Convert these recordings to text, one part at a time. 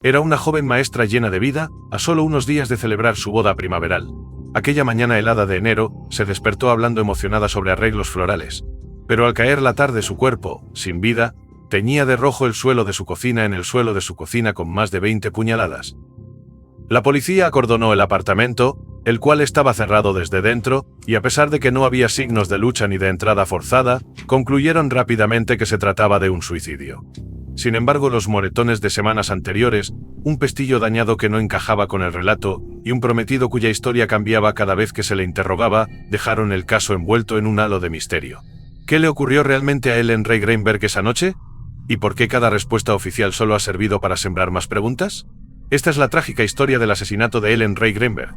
Era una joven maestra llena de vida, a solo unos días de celebrar su boda primaveral. Aquella mañana helada de enero, se despertó hablando emocionada sobre arreglos florales. Pero al caer la tarde su cuerpo, sin vida, teñía de rojo el suelo de su cocina en el suelo de su cocina con más de 20 puñaladas. La policía acordonó el apartamento, el cual estaba cerrado desde dentro, y a pesar de que no había signos de lucha ni de entrada forzada, concluyeron rápidamente que se trataba de un suicidio. Sin embargo, los moretones de semanas anteriores, un pestillo dañado que no encajaba con el relato, y un prometido cuya historia cambiaba cada vez que se le interrogaba, dejaron el caso envuelto en un halo de misterio. ¿Qué le ocurrió realmente a Ellen Ray Greenberg esa noche? ¿Y por qué cada respuesta oficial solo ha servido para sembrar más preguntas? Esta es la trágica historia del asesinato de Ellen Ray Greenberg.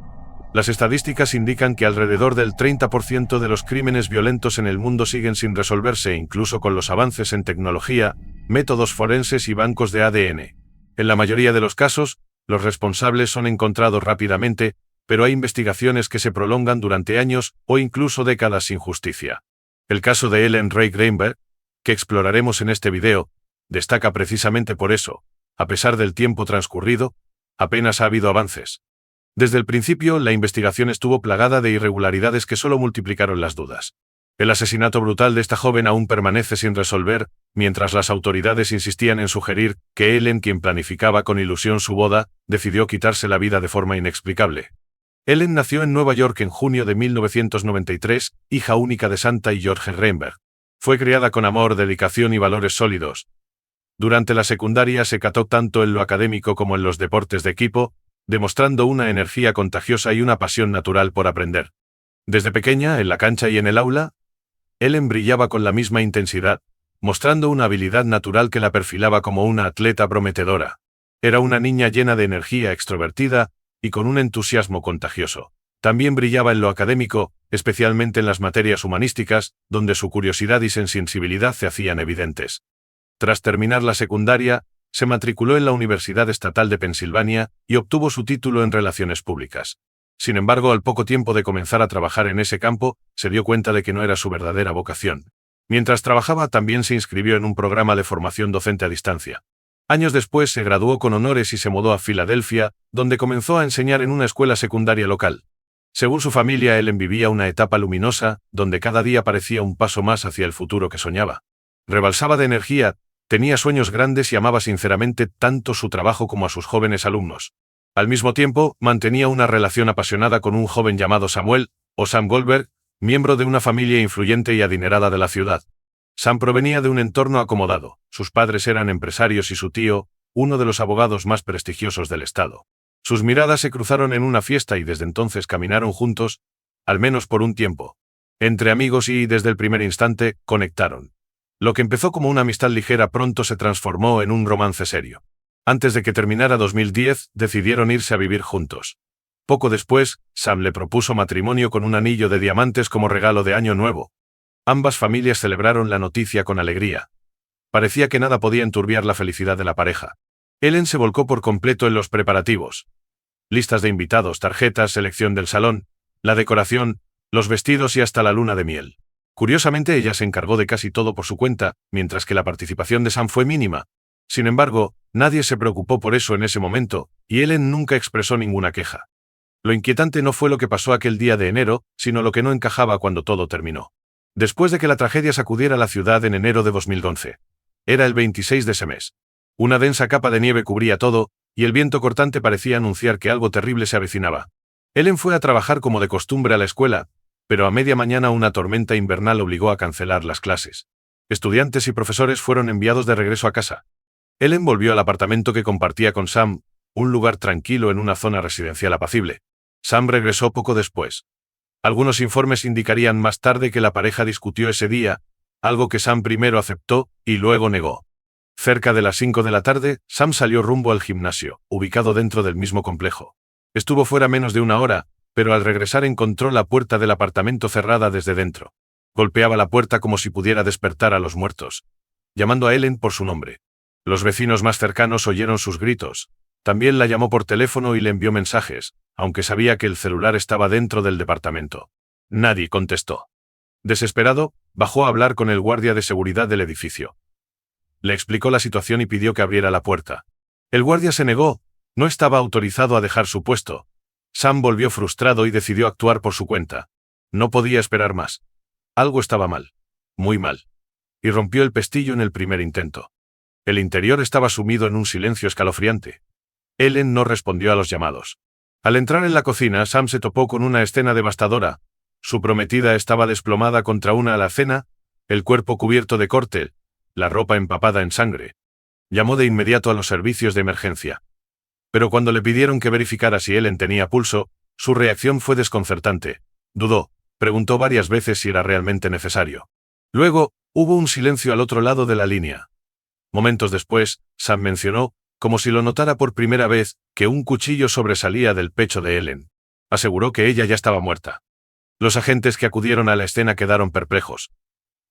Las estadísticas indican que alrededor del 30% de los crímenes violentos en el mundo siguen sin resolverse, incluso con los avances en tecnología, métodos forenses y bancos de ADN. En la mayoría de los casos, los responsables son encontrados rápidamente, pero hay investigaciones que se prolongan durante años o incluso décadas sin justicia. El caso de Ellen Ray Greenberg, que exploraremos en este video, destaca precisamente por eso. A pesar del tiempo transcurrido, apenas ha habido avances. Desde el principio, la investigación estuvo plagada de irregularidades que solo multiplicaron las dudas. El asesinato brutal de esta joven aún permanece sin resolver, mientras las autoridades insistían en sugerir que Ellen, quien planificaba con ilusión su boda, decidió quitarse la vida de forma inexplicable. Ellen nació en Nueva York en junio de 1993, hija única de Santa y George Greenberg. Fue criada con amor, dedicación y valores sólidos. Durante la secundaria se cató tanto en lo académico como en los deportes de equipo, demostrando una energía contagiosa y una pasión natural por aprender. Desde pequeña, en la cancha y en el aula, Ellen brillaba con la misma intensidad, mostrando una habilidad natural que la perfilaba como una atleta prometedora. Era una niña llena de energía extrovertida y con un entusiasmo contagioso. También brillaba en lo académico, especialmente en las materias humanísticas, donde su curiosidad y sensibilidad se hacían evidentes. Tras terminar la secundaria, se matriculó en la Universidad Estatal de Pensilvania y obtuvo su título en Relaciones Públicas. Sin embargo, al poco tiempo de comenzar a trabajar en ese campo, se dio cuenta de que no era su verdadera vocación. Mientras trabajaba, también se inscribió en un programa de formación docente a distancia. Años después se graduó con honores y se mudó a Filadelfia, donde comenzó a enseñar en una escuela secundaria local. Según su familia, Ellen vivía una etapa luminosa, donde cada día parecía un paso más hacia el futuro que soñaba. Rebalsaba de energía, tenía sueños grandes y amaba sinceramente tanto su trabajo como a sus jóvenes alumnos. Al mismo tiempo, mantenía una relación apasionada con un joven llamado Samuel, o Sam Goldberg, miembro de una familia influyente y adinerada de la ciudad. Sam provenía de un entorno acomodado, sus padres eran empresarios y su tío, uno de los abogados más prestigiosos del estado. Sus miradas se cruzaron en una fiesta y desde entonces caminaron juntos, al menos por un tiempo. Entre amigos y, desde el primer instante, conectaron. Lo que empezó como una amistad ligera pronto se transformó en un romance serio. Antes de que terminara 2010, decidieron irse a vivir juntos. Poco después, Sam le propuso matrimonio con un anillo de diamantes como regalo de Año Nuevo. Ambas familias celebraron la noticia con alegría. Parecía que nada podía enturbiar la felicidad de la pareja. Ellen se volcó por completo en los preparativos. Listas de invitados, tarjetas, selección del salón, la decoración, los vestidos y hasta la luna de miel. Curiosamente, ella se encargó de casi todo por su cuenta, mientras que la participación de Sam fue mínima. Sin embargo, nadie se preocupó por eso en ese momento, y Ellen nunca expresó ninguna queja. Lo inquietante no fue lo que pasó aquel día de enero, sino lo que no encajaba cuando todo terminó. Después de que la tragedia sacudiera la ciudad en enero de 2011. Era el 26 de ese mes. Una densa capa de nieve cubría todo, y el viento cortante parecía anunciar que algo terrible se avecinaba. Ellen fue a trabajar como de costumbre a la escuela, pero a media mañana una tormenta invernal obligó a cancelar las clases. Estudiantes y profesores fueron enviados de regreso a casa. Ellen volvió al apartamento que compartía con Sam, un lugar tranquilo en una zona residencial apacible. Sam regresó poco después. Algunos informes indicarían más tarde que la pareja discutió ese día, algo que Sam primero aceptó y luego negó. Cerca de las 5 de la tarde, Sam salió rumbo al gimnasio, ubicado dentro del mismo complejo. Estuvo fuera menos de una hora, pero al regresar encontró la puerta del apartamento cerrada desde dentro. Golpeaba la puerta como si pudiera despertar a los muertos, llamando a Ellen por su nombre. Los vecinos más cercanos oyeron sus gritos. También la llamó por teléfono y le envió mensajes, aunque sabía que el celular estaba dentro del departamento. Nadie contestó. Desesperado, bajó a hablar con el guardia de seguridad del edificio. Le explicó la situación y pidió que abriera la puerta. El guardia se negó, no estaba autorizado a dejar su puesto. Sam volvió frustrado y decidió actuar por su cuenta. No podía esperar más. Algo estaba mal. Muy mal. Y rompió el pestillo en el primer intento. El interior estaba sumido en un silencio escalofriante. Ellen no respondió a los llamados. Al entrar en la cocina, Sam se topó con una escena devastadora. Su prometida estaba desplomada contra una alacena, el cuerpo cubierto de corte, la ropa empapada en sangre. Llamó de inmediato a los servicios de emergencia. Pero cuando le pidieron que verificara si Ellen tenía pulso, su reacción fue desconcertante. Dudó, preguntó varias veces si era realmente necesario. Luego, hubo un silencio al otro lado de la línea. Momentos después, Sam mencionó, como si lo notara por primera vez, que un cuchillo sobresalía del pecho de Ellen. Aseguró que ella ya estaba muerta. Los agentes que acudieron a la escena quedaron perplejos.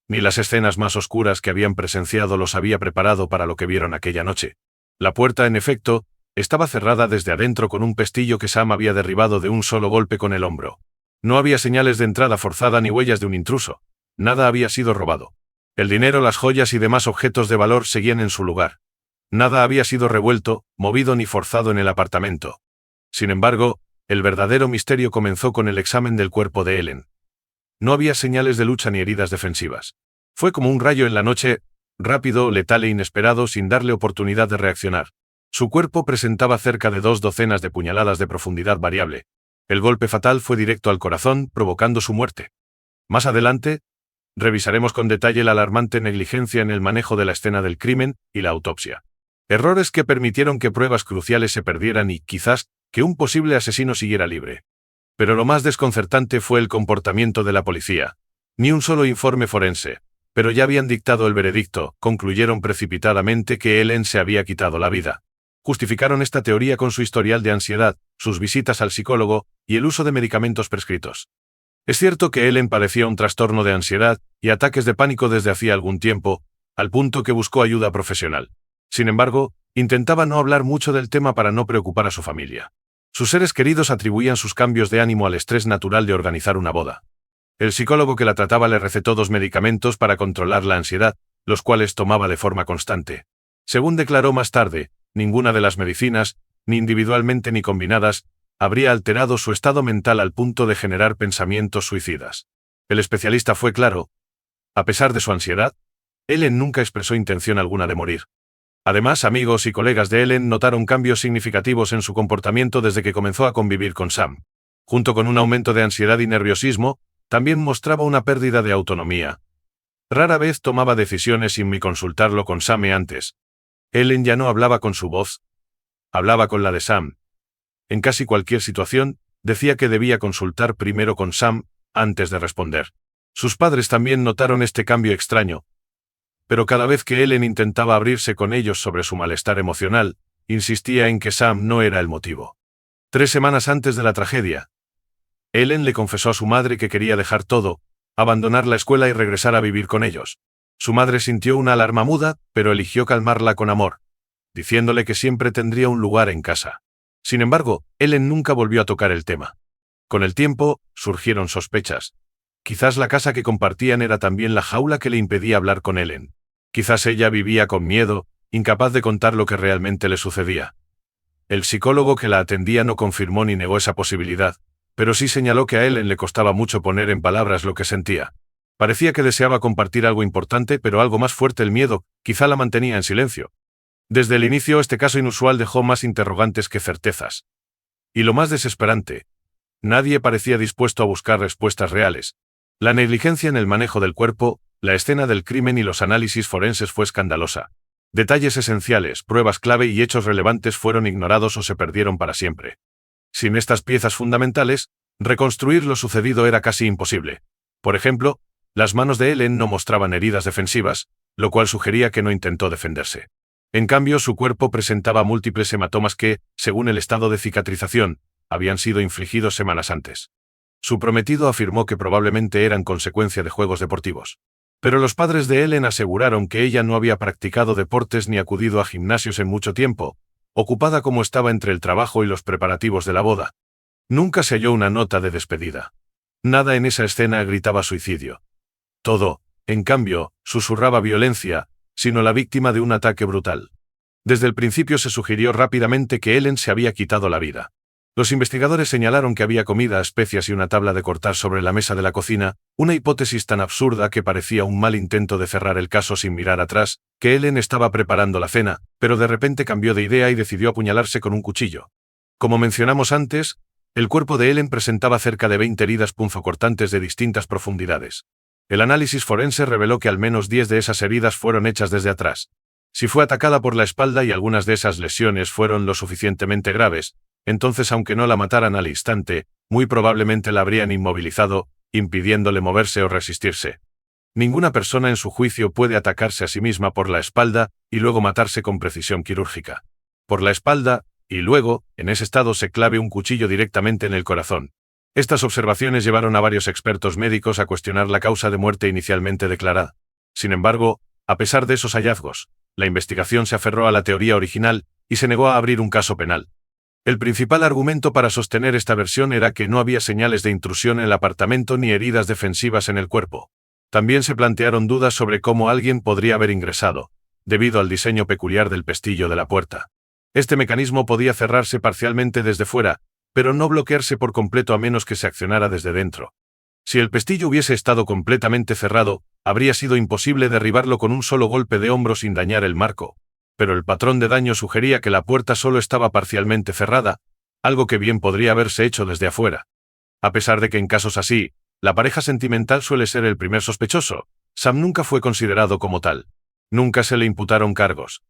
Ni las escenas más oscuras que habían presenciado los había preparado para lo que vieron aquella noche. La puerta, en efecto, estaba cerrada desde adentro con un pestillo que Sam había derribado de un solo golpe con el hombro. No había señales de entrada forzada ni huellas de un intruso. Nada había sido robado. El dinero, las joyas y demás objetos de valor seguían en su lugar. Nada había sido revuelto, movido ni forzado en el apartamento. Sin embargo, el verdadero misterio comenzó con el examen del cuerpo de Ellen. No había señales de lucha ni heridas defensivas. Fue como un rayo en la noche, rápido, letal e inesperado, sin darle oportunidad de reaccionar. Su cuerpo presentaba cerca de 2 docenas de puñaladas de profundidad variable. El golpe fatal fue directo al corazón, provocando su muerte. Más adelante, revisaremos con detalle la alarmante negligencia en el manejo de la escena del crimen y la autopsia. Errores que permitieron que pruebas cruciales se perdieran y, quizás, que un posible asesino siguiera libre. Pero lo más desconcertante fue el comportamiento de la policía. Ni un solo informe forense. Pero ya habían dictado el veredicto, concluyeron precipitadamente que Ellen se había quitado la vida. Justificaron esta teoría con su historial de ansiedad, sus visitas al psicólogo y el uso de medicamentos prescritos. Es cierto que Ellen padecía un trastorno de ansiedad y ataques de pánico desde hacía algún tiempo, al punto que buscó ayuda profesional. Sin embargo, intentaba no hablar mucho del tema para no preocupar a su familia. Sus seres queridos atribuían sus cambios de ánimo al estrés natural de organizar una boda. El psicólogo que la trataba le recetó 2 medicamentos para controlar la ansiedad, los cuales tomaba de forma constante. Según declaró más tarde, ninguna de las medicinas, ni individualmente ni combinadas, habría alterado su estado mental al punto de generar pensamientos suicidas. El especialista fue claro. A pesar de su ansiedad, Ellen nunca expresó intención alguna de morir. Además, amigos y colegas de Ellen notaron cambios significativos en su comportamiento desde que comenzó a convivir con Sam. Junto con un aumento de ansiedad y nerviosismo, también mostraba una pérdida de autonomía. Rara vez tomaba decisiones sin consultarlo con Sam antes. Ellen ya no hablaba con su voz. Hablaba con la de Sam. En casi cualquier situación, decía que debía consultar primero con Sam, antes de responder. Sus padres también notaron este cambio extraño. Pero cada vez que Ellen intentaba abrirse con ellos sobre su malestar emocional, insistía en que Sam no era el motivo. 3 semanas antes de la tragedia, Ellen le confesó a su madre que quería dejar todo, abandonar la escuela y regresar a vivir con ellos. Su madre sintió una alarma muda, pero eligió calmarla con amor, diciéndole que siempre tendría un lugar en casa. Sin embargo, Ellen nunca volvió a tocar el tema. Con el tiempo, surgieron sospechas. Quizás la casa que compartían era también la jaula que le impedía hablar con Ellen. Quizás ella vivía con miedo, incapaz de contar lo que realmente le sucedía. El psicólogo que la atendía no confirmó ni negó esa posibilidad, pero sí señaló que a Ellen le costaba mucho poner en palabras lo que sentía. Parecía que deseaba compartir algo importante, pero algo más fuerte, el miedo, quizá la mantenía en silencio. Desde el inicio, este caso inusual dejó más interrogantes que certezas. Y lo más desesperante, nadie parecía dispuesto a buscar respuestas reales. La negligencia en el manejo del cuerpo, la escena del crimen y los análisis forenses fue escandalosa. Detalles esenciales, pruebas clave y hechos relevantes fueron ignorados o se perdieron para siempre. Sin estas piezas fundamentales, reconstruir lo sucedido era casi imposible. Por ejemplo, las manos de Ellen no mostraban heridas defensivas, lo cual sugería que no intentó defenderse. En cambio, su cuerpo presentaba múltiples hematomas que, según el estado de cicatrización, habían sido infligidos semanas antes. Su prometido afirmó que probablemente eran consecuencia de juegos deportivos. Pero los padres de Ellen aseguraron que ella no había practicado deportes ni acudido a gimnasios en mucho tiempo, ocupada como estaba entre el trabajo y los preparativos de la boda. Nunca se halló una nota de despedida. Nada en esa escena gritaba suicidio. Todo, en cambio, susurraba violencia, sino la víctima de un ataque brutal. Desde el principio se sugirió rápidamente que Ellen se había quitado la vida. Los investigadores señalaron que había comida, especias y una tabla de cortar sobre la mesa de la cocina, una hipótesis tan absurda que parecía un mal intento de cerrar el caso sin mirar atrás, que Ellen estaba preparando la cena, pero de repente cambió de idea y decidió apuñalarse con un cuchillo. Como mencionamos antes, el cuerpo de Ellen presentaba cerca de 20 heridas punzocortantes de distintas profundidades. El análisis forense reveló que al menos 10 de esas heridas fueron hechas desde atrás. Si fue atacada por la espalda y algunas de esas lesiones fueron lo suficientemente graves, entonces aunque no la mataran al instante, muy probablemente la habrían inmovilizado, impidiéndole moverse o resistirse. Ninguna persona en su juicio puede atacarse a sí misma por la espalda y luego matarse con precisión quirúrgica. Por la espalda, y luego, en ese estado se clave un cuchillo directamente en el corazón. Estas observaciones llevaron a varios expertos médicos a cuestionar la causa de muerte inicialmente declarada. Sin embargo, a pesar de esos hallazgos, la investigación se aferró a la teoría original y se negó a abrir un caso penal. El principal argumento para sostener esta versión era que no había señales de intrusión en el apartamento ni heridas defensivas en el cuerpo. También se plantearon dudas sobre cómo alguien podría haber ingresado, debido al diseño peculiar del pestillo de la puerta. Este mecanismo podía cerrarse parcialmente desde fuera, pero no bloquearse por completo a menos que se accionara desde dentro. Si el pestillo hubiese estado completamente cerrado, habría sido imposible derribarlo con un solo golpe de hombro sin dañar el marco. Pero el patrón de daño sugería que la puerta solo estaba parcialmente cerrada, algo que bien podría haberse hecho desde afuera. A pesar de que en casos así, la pareja sentimental suele ser el primer sospechoso, Sam nunca fue considerado como tal. Nunca se le imputaron cargos.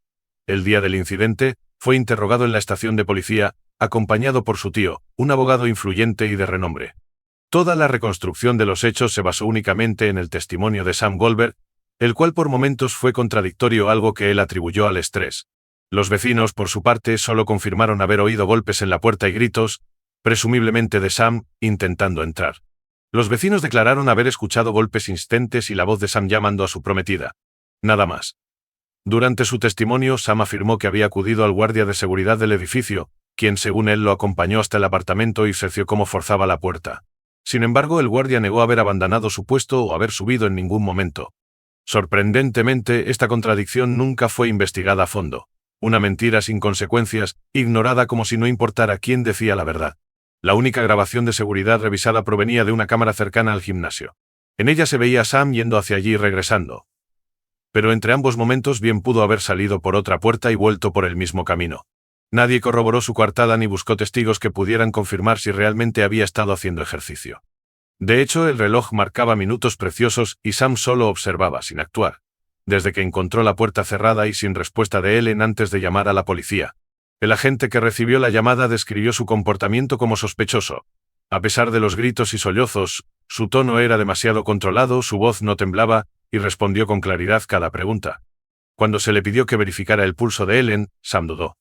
El día del incidente, fue interrogado en la estación de policía, acompañado por su tío, un abogado influyente y de renombre. Toda la reconstrucción de los hechos se basó únicamente en el testimonio de Sam Goldberg, el cual por momentos fue contradictorio, algo que él atribuyó al estrés. Los vecinos, por su parte, solo confirmaron haber oído golpes en la puerta y gritos, presumiblemente de Sam, intentando entrar. Los vecinos declararon haber escuchado golpes insistentes y la voz de Sam llamando a su prometida. Nada más. Durante su testimonio, Sam afirmó que había acudido al guardia de seguridad del edificio, quien según él lo acompañó hasta el apartamento y presenció cómo forzaba la puerta. Sin embargo, el guardia negó haber abandonado su puesto o haber subido en ningún momento. Sorprendentemente, esta contradicción nunca fue investigada a fondo. Una mentira sin consecuencias, ignorada como si no importara quién decía la verdad. La única grabación de seguridad revisada provenía de una cámara cercana al gimnasio. En ella se veía a Sam yendo hacia allí y regresando. Pero entre ambos momentos bien pudo haber salido por otra puerta y vuelto por el mismo camino. Nadie corroboró su coartada ni buscó testigos que pudieran confirmar si realmente había estado haciendo ejercicio. De hecho, el reloj marcaba minutos preciosos y Sam solo observaba sin actuar, desde que encontró la puerta cerrada y sin respuesta de Ellen antes de llamar a la policía. El agente que recibió la llamada describió su comportamiento como sospechoso. A pesar de los gritos y sollozos, su tono era demasiado controlado, su voz no temblaba, y respondió con claridad cada pregunta. Cuando se le pidió que verificara el pulso de Ellen, Sam dudó.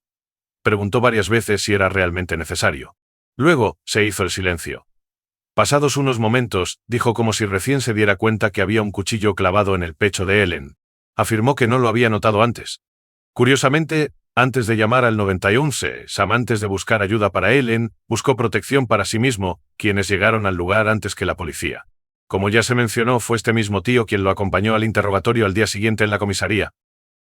Preguntó varias veces si era realmente necesario. Luego, se hizo el silencio. Pasados unos momentos, dijo como si recién se diera cuenta que había un cuchillo clavado en el pecho de Ellen. Afirmó que no lo había notado antes. Curiosamente, antes de llamar al 911, Sam, antes de buscar ayuda para Ellen, buscó protección para sí mismo, quienes llegaron al lugar antes que la policía. Como ya se mencionó, fue este mismo tío quien lo acompañó al interrogatorio al día siguiente en la comisaría.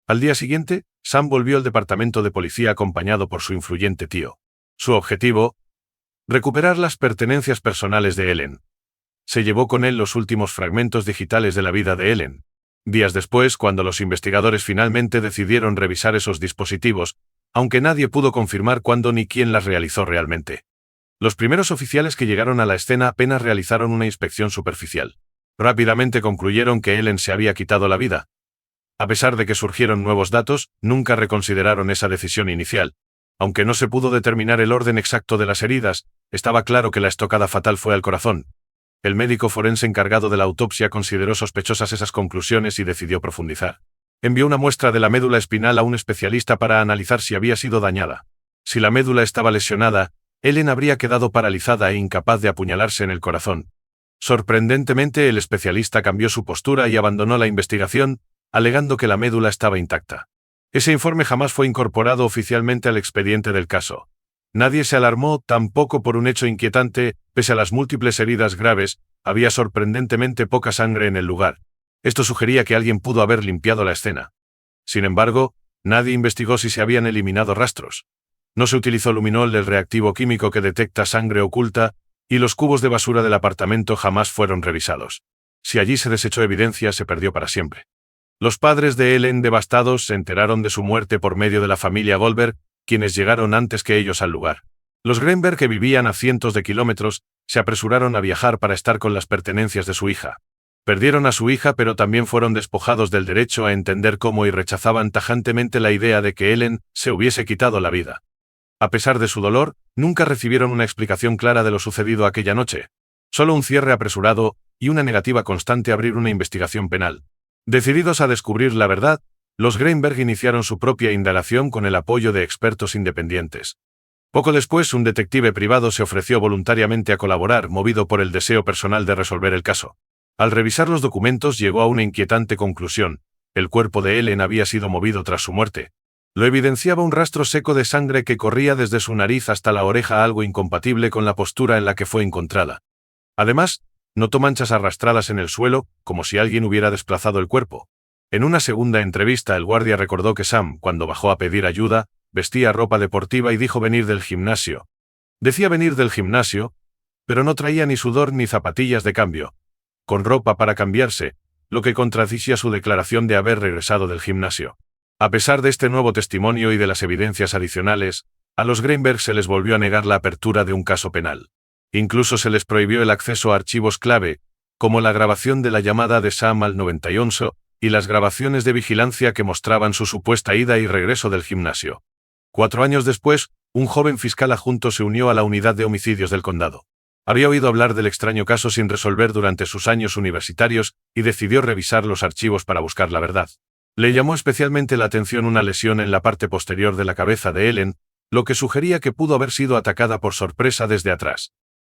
Al día siguiente, Sam volvió al departamento de policía acompañado por su influyente tío. Su objetivo: recuperar las pertenencias personales de Ellen. Se llevó con él los últimos fragmentos digitales de la vida de Ellen. Días después, cuando los investigadores finalmente decidieron revisar esos dispositivos, aunque nadie pudo confirmar cuándo ni quién las realizó realmente. Los primeros oficiales que llegaron a la escena apenas realizaron una inspección superficial. Rápidamente concluyeron que Ellen se había quitado la vida. A pesar de que surgieron nuevos datos, nunca reconsideraron esa decisión inicial. Aunque no se pudo determinar el orden exacto de las heridas, estaba claro que la estocada fatal fue al corazón. El médico forense encargado de la autopsia consideró sospechosas esas conclusiones y decidió profundizar. Envió una muestra de la médula espinal a un especialista para analizar si había sido dañada. Si la médula estaba lesionada, Ellen habría quedado paralizada e incapaz de apuñalarse en el corazón. Sorprendentemente, el especialista cambió su postura y abandonó la investigación, alegando que la médula estaba intacta. Ese informe jamás fue incorporado oficialmente al expediente del caso. Nadie se alarmó, tampoco por un hecho inquietante: pese a las múltiples heridas graves, había sorprendentemente poca sangre en el lugar. Esto sugería que alguien pudo haber limpiado la escena. Sin embargo, Nadie investigó si se habían eliminado rastros. No se utilizó luminol, el reactivo químico que detecta sangre oculta, y los cubos de basura del apartamento jamás fueron revisados. Si allí se desechó evidencia, se perdió para siempre. Los padres de Ellen, devastados, se enteraron de su muerte por medio de la familia Goldberg, quienes llegaron antes que ellos al lugar. Los Greenberg, que vivían a cientos de kilómetros, se apresuraron a viajar para estar con las pertenencias de su hija. Perdieron a su hija, pero también fueron despojados del derecho a entender cómo, y rechazaban tajantemente la idea de que Ellen se hubiese quitado la vida. A pesar de su dolor, nunca recibieron una explicación clara de lo sucedido aquella noche. Solo un cierre apresurado y una negativa constante a abrir una investigación penal. Decididos a descubrir la verdad, los Greenberg iniciaron su propia indagación con el apoyo de expertos independientes. Poco después, un detective privado se ofreció voluntariamente a colaborar, movido por el deseo personal de resolver el caso. Al revisar los documentos, llegó a una inquietante conclusión: el cuerpo de Ellen había sido movido tras su muerte. Lo evidenciaba un rastro seco de sangre que corría desde su nariz hasta la oreja, algo incompatible con la postura en la que fue encontrada. Además, notó manchas arrastradas en el suelo, como si alguien hubiera desplazado el cuerpo. En una segunda entrevista, el guardia recordó que Sam, cuando bajó a pedir ayuda, vestía ropa deportiva y dijo venir del gimnasio. Decía venir del gimnasio, pero no traía ni sudor ni zapatillas de cambio, con ropa para cambiarse, lo que contradecía su declaración de haber regresado del gimnasio. A pesar de este nuevo testimonio y de las evidencias adicionales, a los Greenberg se les volvió a negar la apertura de un caso penal. Incluso se les prohibió el acceso a archivos clave, como la grabación de la llamada de Sam al 911 y las grabaciones de vigilancia que mostraban su supuesta ida y regreso del gimnasio. 4 años después, un joven fiscal adjunto se unió a la unidad de homicidios del condado. Había oído hablar del extraño caso sin resolver durante sus años universitarios y decidió revisar los archivos para buscar la verdad. Le llamó especialmente la atención una lesión en la parte posterior de la cabeza de Ellen, lo que sugería que pudo haber sido atacada por sorpresa desde atrás.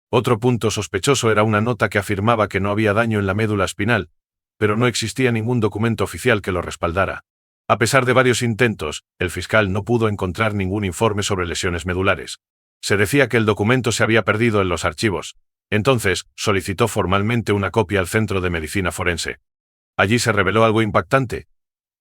Otro punto sospechoso era una nota que afirmaba que no había daño en la médula espinal, pero no existía ningún documento oficial que lo respaldara. A pesar de varios intentos, el fiscal no pudo encontrar ningún informe sobre lesiones medulares. Se decía que el documento se había perdido en los archivos. Entonces, solicitó formalmente una copia al Centro de Medicina Forense. Allí se reveló algo impactante.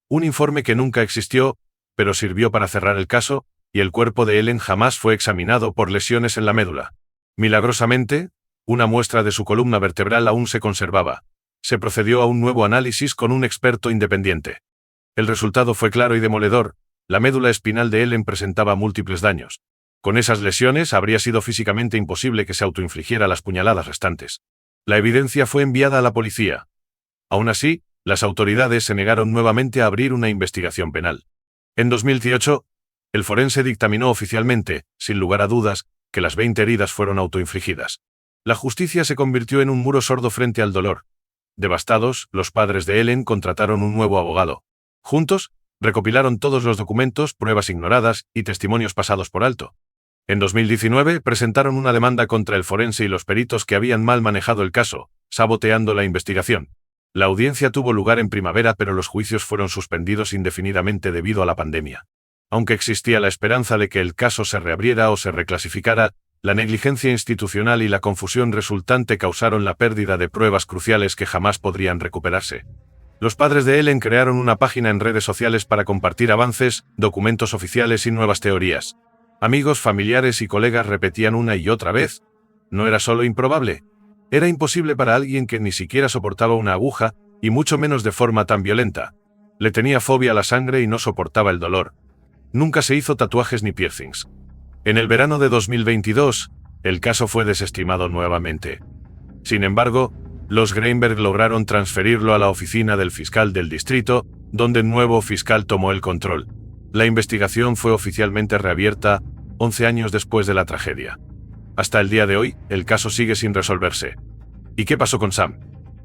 Un informe que nunca existió, pero sirvió para cerrar el caso, y el cuerpo de Ellen jamás fue examinado por lesiones en la médula. Milagrosamente, una muestra de su columna vertebral aún se conservaba. Se procedió a un nuevo análisis con un experto independiente. El resultado fue claro y demoledor: la médula espinal de Ellen presentaba múltiples daños. Con esas lesiones habría sido físicamente imposible que se autoinfligiera las puñaladas restantes. La evidencia fue enviada a la policía. Aún así, las autoridades se negaron nuevamente a abrir una investigación penal. En 2018, el forense dictaminó oficialmente, sin lugar a dudas, que las 20 heridas fueron autoinfligidas. La justicia se convirtió en un muro sordo frente al dolor. Devastados, los padres de Ellen contrataron un nuevo abogado. Juntos, recopilaron todos los documentos, pruebas ignoradas y testimonios pasados por alto. En 2019, presentaron una demanda contra el forense y los peritos que habían mal manejado el caso, saboteando la investigación. La audiencia tuvo lugar en primavera, pero los juicios fueron suspendidos indefinidamente debido a la pandemia. Aunque existía la esperanza de que el caso se reabriera o se reclasificara, la negligencia institucional y la confusión resultante causaron la pérdida de pruebas cruciales que jamás podrían recuperarse. Los padres de Ellen crearon una página en redes sociales para compartir avances, documentos oficiales y nuevas teorías. Amigos, familiares y colegas repetían una y otra vez: no era solo improbable, era imposible para alguien que ni siquiera soportaba una aguja, y mucho menos de forma tan violenta. Le tenía fobia a la sangre y no soportaba el dolor. Nunca se hizo tatuajes ni piercings. En el verano de 2022, el caso fue desestimado nuevamente. Sin embargo, los Greenberg lograron transferirlo a la oficina del fiscal del distrito, donde el nuevo fiscal tomó el control. La investigación fue oficialmente reabierta 11 años después de la tragedia. Hasta el día de hoy, el caso sigue sin resolverse. ¿Y qué pasó con Sam?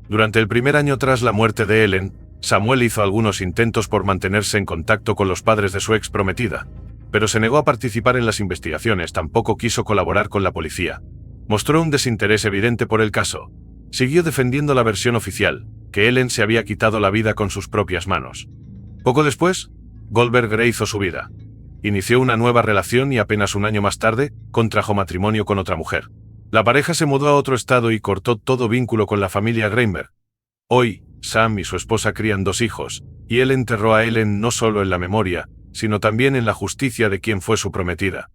Durante el primer año tras la muerte de Ellen, Samuel hizo algunos intentos por mantenerse en contacto con los padres de su ex prometida, pero se negó a participar en las investigaciones. Tampoco quiso colaborar con la policía. Mostró un desinterés evidente por el caso. Siguió defendiendo la versión oficial, que Ellen se había quitado la vida con sus propias manos. Poco después, Goldberg rehizo su vida. Inició una nueva relación y apenas un año más tarde, contrajo matrimonio con otra mujer. La pareja se mudó a otro estado y cortó todo vínculo con la familia Greenberg. Hoy, Sam y su esposa crían 2 hijos, y él enterró a Ellen no solo en la memoria, sino también en la justicia de quien fue su prometida.